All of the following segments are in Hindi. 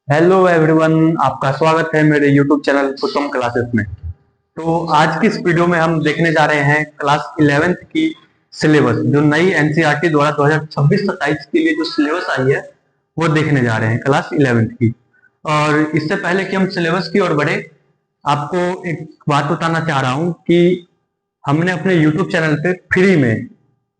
हेलो एवरीवन, आपका स्वागत है मेरे यूट्यूब चैनल कुसुम क्लासेस में। तो आज की इस वीडियो में हम देखने जा रहे हैं क्लास 11th की सिलेबस, जो नई एनसीईआरटी द्वारा 2026-27 के लिए जो सिलेबस आई है वो देखने जा रहे हैं क्लास 11th की। और इससे पहले कि हम सिलेबस की ओर बढ़े, आपको एक बात बताना चाह रहा हूँ कि हमने अपने यूट्यूब चैनल पे फ्री में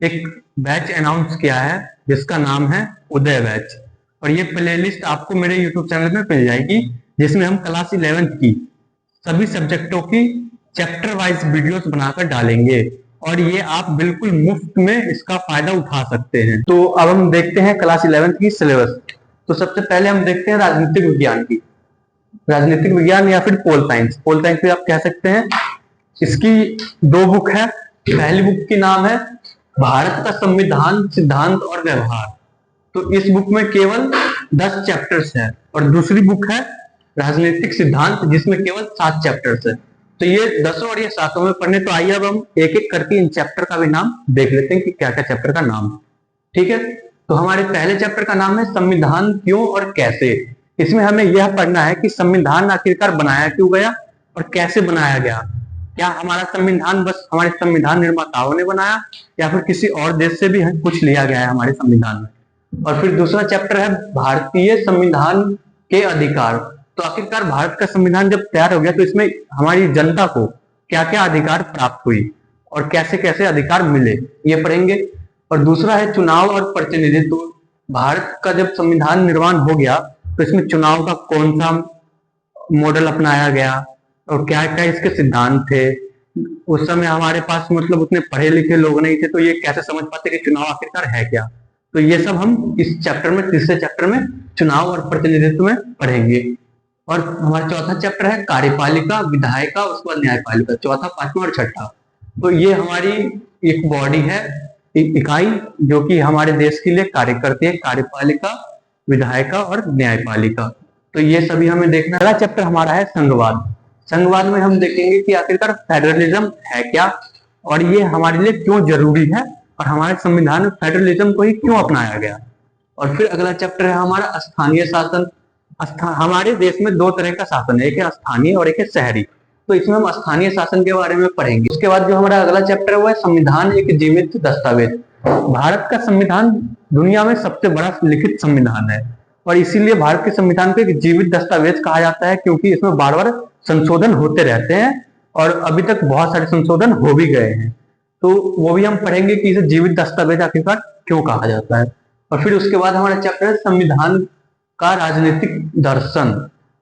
एक बैच अनाउंस किया है जिसका नाम है उदय बैच। और ये प्लेलिस्ट आपको मेरे यूट्यूब चैनल में मिल जाएगी, जिसमें हम क्लास 11th की सभी सब्जेक्टों की चैप्टर वाइज वीडियोस बनाकर डालेंगे और ये आप बिल्कुल मुफ्त में इसका फायदा उठा सकते हैं। तो अब हम देखते हैं क्लास 11th की सिलेबस। तो सबसे पहले हम देखते हैं राजनीतिक विज्ञान की। राजनीतिक विज्ञान या फिर पोल साइंस, पोल साइंस भी आप कह सकते हैं। इसकी दो बुक है। पहली बुक की नाम है भारत का संविधान, सिद्धांत और व्यवहार। तो इस बुक में केवल 10 चैप्टर्स है। और दूसरी बुक है राजनीतिक सिद्धांत, जिसमें केवल 7 चैप्टर्स है। तो ये 10 और ये 7 में पढ़ने। तो आइए अब हम एक एक करके इन चैप्टर का भी नाम देख लेते हैं कि क्या क्या चैप्टर का नाम है। ठीक है, तो हमारे पहले चैप्टर का नाम है संविधान क्यों और कैसे। इसमें हमें यह पढ़ना है कि संविधान आखिरकार बनाया क्यों गया और कैसे बनाया गया। क्या हमारा संविधान बस हमारे संविधान निर्माताओं ने बनाया या फिर किसी और देश से भी कुछ लिया गया है हमारे संविधान में। और फिर दूसरा चैप्टर है भारतीय संविधान के अधिकार। तो आखिरकार भारत का संविधान जब तैयार हो गया तो इसमें हमारी जनता को क्या क्या अधिकार प्राप्त हुई और कैसे कैसे अधिकार मिले, ये पढ़ेंगे। और दूसरा है चुनाव और प्रतिनिधित्व। भारत का जब संविधान निर्माण हो गया तो इसमें चुनाव का कौन सा मॉडल अपनाया गया और क्या क्या इसके सिद्धांत थे। उस समय हमारे पास मतलब उतने पढ़े लिखे लोग नहीं थे, तो ये कैसे समझ पाते कि चुनाव आखिरकार है क्या। तो ये सब हम इस चैप्टर में, तीसरे चैप्टर में चुनाव और प्रतिनिधित्व में पढ़ेंगे। और हमारा चौथा चैप्टर है कार्यपालिका, विधायिका, उसके बाद न्यायपालिका। चौथा, पांचवा और छठा। तो ये हमारी एक बॉडी है, इकाई, जो कि हमारे देश के लिए कार्य करती है। कार्यपालिका, विधायिका और न्यायपालिका। तो ये सभी हमें देखना है। अगला चैप्टर हमारा है संघवाद। संघवाद में हम देखेंगे कि आखिरकार फेडरलिज्म है क्या और ये हमारे लिए क्यों जरूरी है और हमारे संविधान में फेडरलिज्म को ही क्यों अपनाया गया। और फिर अगला चैप्टर है हमारा स्थानीय शासन। हमारे देश में दो तरह का शासन है, एक है स्थानीय और एक है शहरी। तो इसमें हम स्थानीय शासन के बारे में पढ़ेंगे। उसके बाद जो हमारा अगला चैप्टर है वो है संविधान एक जीवित दस्तावेज। भारत का संविधान दुनिया में सबसे बड़ा लिखित संविधान है और इसीलिए भारत के संविधान को एक जीवित दस्तावेज कहा जाता है, क्योंकि इसमें बार बार संशोधन होते रहते हैं और अभी तक बहुत सारे संशोधन हो भी गए हैं। तो वो भी हम पढ़ेंगे कि इसे जीवित दस्तावेज आखिरकार क्यों कहा जाता है। और फिर उसके बाद हमारा चैप्टर है संविधान का राजनीतिक दर्शन।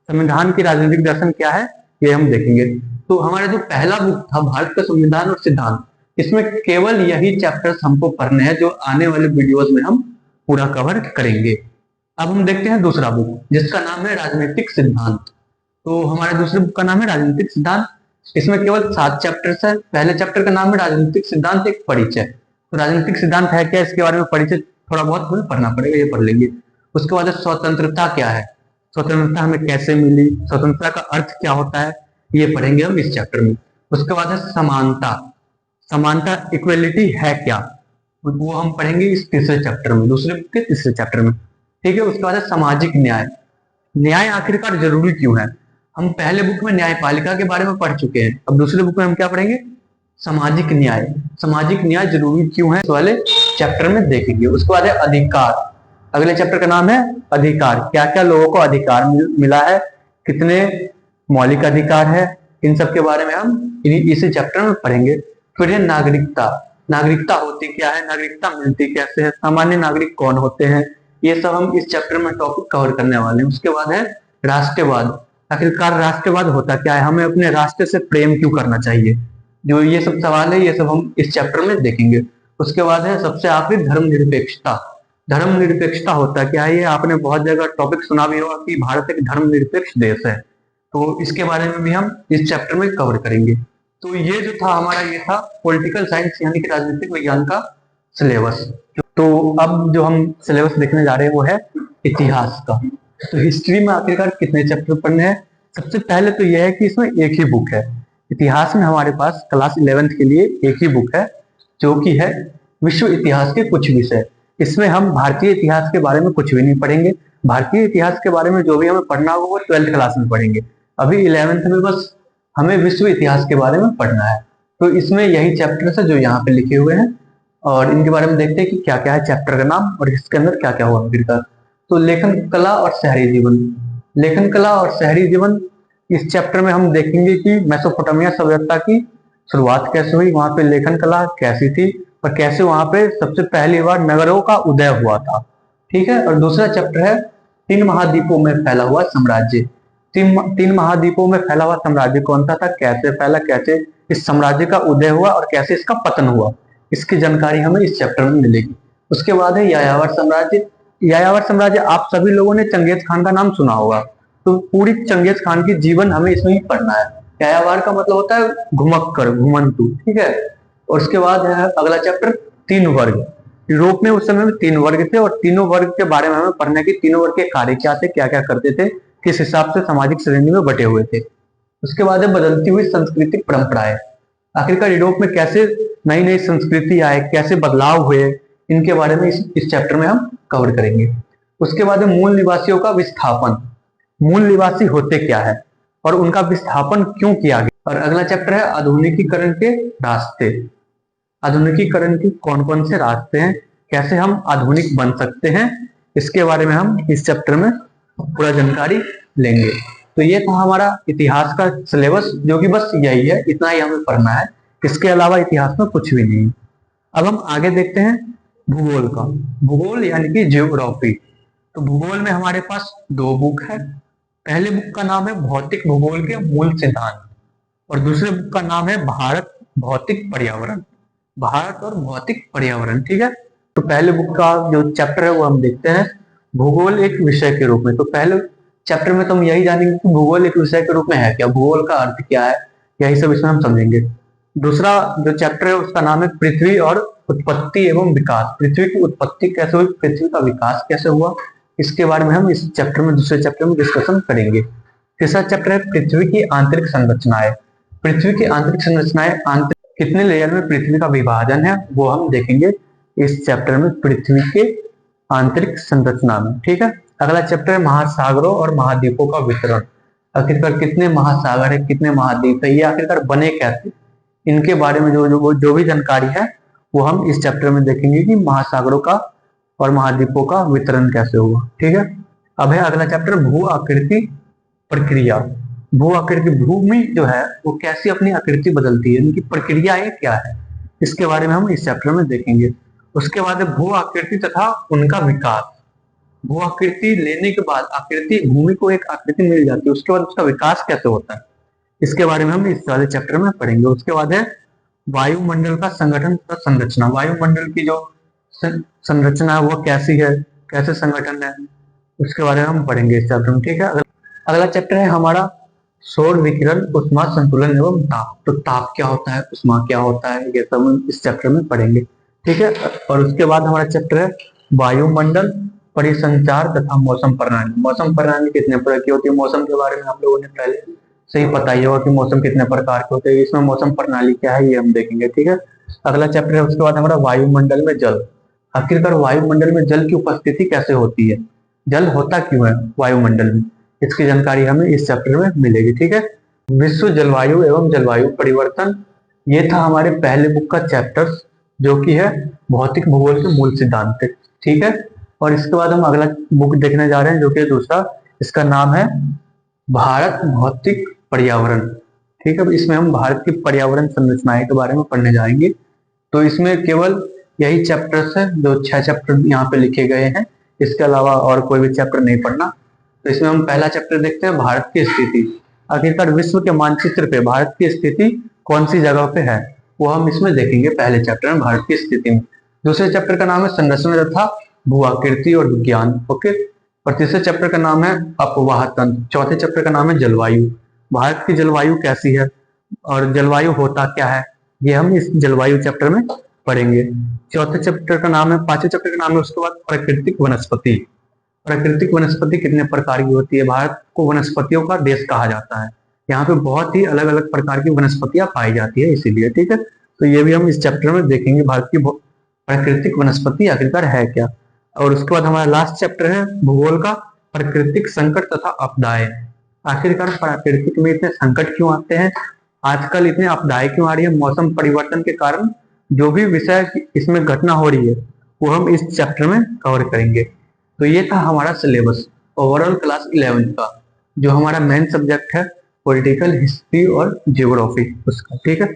संविधान की राजनीतिक दर्शन क्या है ये हम देखेंगे। तो हमारा जो पहला बुक था भारत का संविधान और सिद्धांत, इसमें केवल यही चैप्टर्स हमको पढ़ने हैं जो आने वाले वीडियोस में हम पूरा कवर करेंगे। अब हम देखते हैं दूसरा बुक, जिसका नाम है राजनीतिक सिद्धांत। तो हमारे दूसरे बुक का नाम है राजनीतिक सिद्धांत। इसमें केवल 7 चैप्टर्स है। पहले चैप्टर का नाम है राजनीतिक सिद्धांत एक परिचय। तो राजनीतिक सिद्धांत है क्या, इसके बारे में परिचय थोड़ा बहुत हमें पढ़ना पड़ेगा, ये पढ़ लेंगे। उसके बाद स्वतंत्रता क्या है, स्वतंत्रता हमें कैसे मिली, स्वतंत्रता का अर्थ क्या होता है, ये पढ़ेंगे हम इस चैप्टर में। उसके बाद है समानता। समानता, इक्वेलिटी है क्या, वो हम पढ़ेंगे इस तीसरे चैप्टर में, दूसरे बुक के तीसरे चैप्टर में। ठीक है, उसके बाद है सामाजिक न्याय। न्याय आखिरकार जरूरी क्यों है। हम पहले बुक में न्यायपालिका के बारे में पढ़ चुके हैं, अब दूसरे बुक में हम क्या पढ़ेंगे, सामाजिक न्याय। सामाजिक न्याय जरूरी क्यों है, इस वाले चैप्टर में देखेंगे। उसके बाद है अधिकार। अगले चैप्टर का नाम है अधिकार। क्या क्या लोगों को अधिकार मिला है, कितने मौलिक अधिकार है, इन सब के बारे में हम इसी चैप्टर में पढ़ेंगे। फिर है नागरिकता। नागरिकता होती क्या है, नागरिकता मिलती कैसे है, सामान्य नागरिक कौन होते हैं, ये सब हम इस चैप्टर में टॉपिक कवर करने वाले हैं। उसके बाद है राष्ट्रवाद। आखिरकार राष्ट्रवाद होता क्या है, हमें अपने राष्ट्र से प्रेम क्यों करना चाहिए, जो ये सब सवाल है ये सब हम इस चैप्टर में देखेंगे। उसके बाद है सबसे आखिरी धर्मनिरपेक्षता। धर्मनिरपेक्षता होता क्या है, ये आपने बहुत जगह टॉपिक सुना भी होगा कि भारत एक धर्मनिरपेक्ष देश है। तो इसके बारे में भी हम इस चैप्टर में कवर करेंगे। तो ये जो था हमारा, ये था पॉलिटिकल साइंस यानी कि राजनीतिक विज्ञान का सिलेबस। तो अब जो हम सिलेबस देखने जा रहे हैं वो है इतिहास का। तो हिस्ट्री में आखिरकार कितने चैप्टर पढ़ने हैं। सबसे पहले तो यह है कि इसमें एक ही बुक है। इतिहास में हमारे पास क्लास 11th के लिए एक ही बुक है, जो कि है विश्व इतिहास के कुछ विषय। इसमें हम भारतीय इतिहास के बारे में कुछ भी नहीं पढ़ेंगे, भारतीय इतिहास के बारे में जो भी हमें पढ़ना होगा वो 12th क्लास में पढ़ेंगे। अभी 11th में बस हमें विश्व इतिहास के बारे में पढ़ना है। तो इसमें यही चैप्टर्स है जो यहाँ पे लिखे हुए हैं, और इनके बारे में देखते हैं कि क्या क्या है चैप्टर का नाम और इसके अंदर क्या क्या हुआ आखिरकार। तो लेखन कला और शहरी जीवन। लेखन कला और शहरी जीवन, इस चैप्टर में हम देखेंगे कि मेसोपोटामिया सभ्यता की शुरुआत कैसे हुई, वहां पे लेखन कला कैसी थी और कैसे वहां पे सबसे पहली बार नगरों का उदय हुआ था। ठीक है। और दूसरा चैप्टर है तीन महाद्वीपों में फैला हुआ साम्राज्य। तीन महाद्वीपों में फैला हुआ साम्राज्य कौन सा था, कैसे फैला, कैसे इस साम्राज्य का उदय हुआ और कैसे इसका पतन हुआ, इसकी जानकारी हमें इस चैप्टर में मिलेगी। उसके बाद है यायावर साम्राज्य। यायावर साम्राज्य, आप सभी लोगों ने चंगेज खान का नाम सुना होगा, तो पूरी चंगेज खान की जीवन हमें इसमें ही पढ़ना है। यायावर का मतलब होता है घुमक्कर, घुमंतु। ठीक है। और उसके बाद है अगला चैप्टर तीन वर्ग। यूरोप में उस समय में तीन वर्ग थे और तीनों वर्ग के बारे में हमें पढ़ना है कि तीनों वर्ग के कार्य क्या थे, क्या क्या करते थे, किस हिसाब से सामाजिक श्रेणी में बटे हुए थे। उसके बाद है बदलती हुई सांस्कृतिक परंपराएं। आखिरकार यूरोप में कैसे नई नई संस्कृति आए, कैसे बदलाव हुए, इनके बारे में इस चैप्टर में हम कवर करेंगे। उसके बाद है मूल निवासियों का विस्थापन। मूल निवासी होते क्या है और उनका विस्थापन क्यों किया गया। और अगला चैप्टर है आधुनिकीकरण के रास्ते। आधुनिकीकरण के कौन कौन से रास्ते हैं, कैसे हम आधुनिक बन सकते हैं, इसके बारे में हम इस चैप्टर में पूरा जानकारी लेंगे। तो ये था हमारा इतिहास का सिलेबस, जो कि बस यही है, इतना ही हमें पढ़ना है, इसके अलावा इतिहास में कुछ भी नहीं। अब हम आगे देखते हैं भूगोल का। भूगोल यानी कि ज्योग्राफी। तो भूगोल में हमारे पास दो बुक है। पहले बुक का नाम है भौतिक भूगोल के मूल सिद्धांत और दूसरे बुक का नाम है भारत भौतिक पर्यावरण। भारत और भौतिक पर्यावरण। ठीक है। तो पहले बुक का जो चैप्टर है वो हम देखते हैं, भूगोल एक विषय के रूप में। तो पहले चैप्टर में तो हम यही जानेंगे कि भूगोल एक विषय के रूप में है क्या, भूगोल का अर्थ क्या है, यही सब इसमें हम समझेंगे। दूसरा जो चैप्टर है उसका नाम है पृथ्वी और उत्पत्ति एवं विकास। पृथ्वी की उत्पत्ति कैसे हुई, पृथ्वी का विकास कैसे हुआ, इसके बारे में हम इस चैप्टर में, दूसरे चैप्टर में डिस्कशन करेंगे। तीसरा चैप्टर है पृथ्वी की आंतरिक संरचनाएं। पृथ्वी की आंतरिक संरचनाएं, कितने लेयर में पृथ्वी का विभाजन है, वो हम देखेंगे इस चैप्टर में, पृथ्वी के आंतरिक संरचना में। ठीक है। अगला चैप्टर है महासागरों और महाद्वीपों का वितरण। आखिरकार कितने महासागर है, कितने महाद्वीप है, ये आखिरकार बने कैसे, इनके बारे में जो भी जानकारी है वो हम इस चैप्टर में देखेंगे कि महासागरों का और महाद्वीपों का वितरण कैसे हुआ। ठीक है। अब है अगला चैप्टर भू आकृति प्रक्रिया। भू आकृति, भूमि जो है वो कैसी अपनी आकृति बदलती है, इनकी प्रक्रियाएं क्या है, इसके बारे में हम इस चैप्टर में देखेंगे। उसके बाद है भू आकृति तथा उनका विकास। भू आकृति लेने के बाद, आकृति, भूमि को एक आकृति मिल जाती है, उसके बाद उसका विकास कैसे होता है, इसके बारे में हम इस वाले चैप्टर में पढ़ेंगे। उसके बाद है वायुमंडल का संगठन तथा संरचना। वायुमंडल की जो संरचना है वो कैसी है, कैसे संगठन है, उसके बारे में हम पढ़ेंगे इस चैप्टर में। ठीक है। अगला चैप्टर है हमारा सौर विकिरण, उष्मा संतुलन एवं ताप। तो ताप क्या होता है, उष्मा क्या होता है, ये सब हम इस चैप्टर में पढ़ेंगे। ठीक है। और उसके बाद हमारा चैप्टर है वायुमंडल, परिसंचार तथा मौसम प्रणाली। मौसम प्रणाली कितने प्रकार की होती है, मौसम के बारे में आप लोगों ने पहले से ही पता ही होगा कि मौसम कितने प्रकार के होते हैं, इसमें मौसम प्रणाली क्या है ये हम देखेंगे। ठीक है। अगला चैप्टर है उसके बाद हमारा वायुमंडल में जल। आखिरकार वायुमंडल में जल की उपस्थिति कैसे होती है, जल होता क्यों है वायुमंडल में, इसकी जानकारी हमें इस चैप्टर में मिलेगी। ठीक है। विश्व जलवायु एवं जलवायु परिवर्तन, ये था हमारे पहले बुक का चैप्टर जो कि है भौतिक भूगोल के मूल सिद्धांत। ठीक है। और इसके बाद हम अगला बुक देखने जा रहे हैं जो कि दूसरा, इसका नाम है भारत भौतिक पर्यावरण। ठीक है। इसमें हम भारत की पर्यावरण संरचनाएं के बारे में पढ़ने जाएंगे। तो इसमें केवल यही चैप्टर्स है, जो 6 चैप्टर यहाँ पे लिखे गए हैं, इसके अलावा और कोई भी चैप्टर नहीं पढ़ना। तो इसमें हम पहला चैप्टर देखते हैं भारत की स्थिति। आखिरकार विश्व के मानचित्र पे भारत की स्थिति कौन सी जगह पे है, वो हम इसमें देखेंगे पहले चैप्टर में, भारत की स्थिति में। दूसरे चैप्टर का नाम है संरचना तथा भू आकृति और विज्ञान। ओके। और तीसरे चैप्टर का नाम है अपवाह तंत्र। चौथे चैप्टर का नाम है जलवायु। भारत की जलवायु कैसी है और जलवायु होता क्या है, ये हम इस जलवायु चैप्टर में पढ़ेंगे। चौथे चैप्टर का नाम है, पांचवें चैप्टर का नाम है उसके बाद प्राकृतिक वनस्पति। प्राकृतिक वनस्पति कितने प्रकार की होती है, भारत को वनस्पतियों का देश कहा जाता है, यहाँ पे बहुत ही अलग अलग प्रकार की वनस्पतियां पाई जाती है इसीलिए। ठीक है। तो ये भी हम इस चैप्टर में देखेंगे, भारत की प्राकृतिक वनस्पति आखिरकार है क्या। और उसके बाद हमारा लास्ट चैप्टर है भूगोल का प्राकृतिक संकट तथा आपदाएं। आखिरकार प्राकृतिक में इतने संकट क्यों आते हैं, आजकल इतने आपदाएं क्यों आ रही है मौसम परिवर्तन के कारण, जो भी विषय इसमें घटना हो रही है वो हम इस चैप्टर में कवर करेंगे। तो ये था हमारा सिलेबस ओवरऑल क्लास 11th का, जो हमारा मेन सब्जेक्ट है पॉलिटिकल हिस्ट्री और ज्योग्राफी उसका। ठीक है,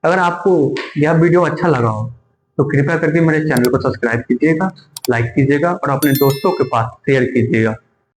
अगर आपको यह वीडियो अच्छा लगा हो तो कृपया करके मेरे चैनल को सब्सक्राइब कीजिएगा, लाइक कीजिएगा और अपने दोस्तों के पास शेयर कीजिएगा।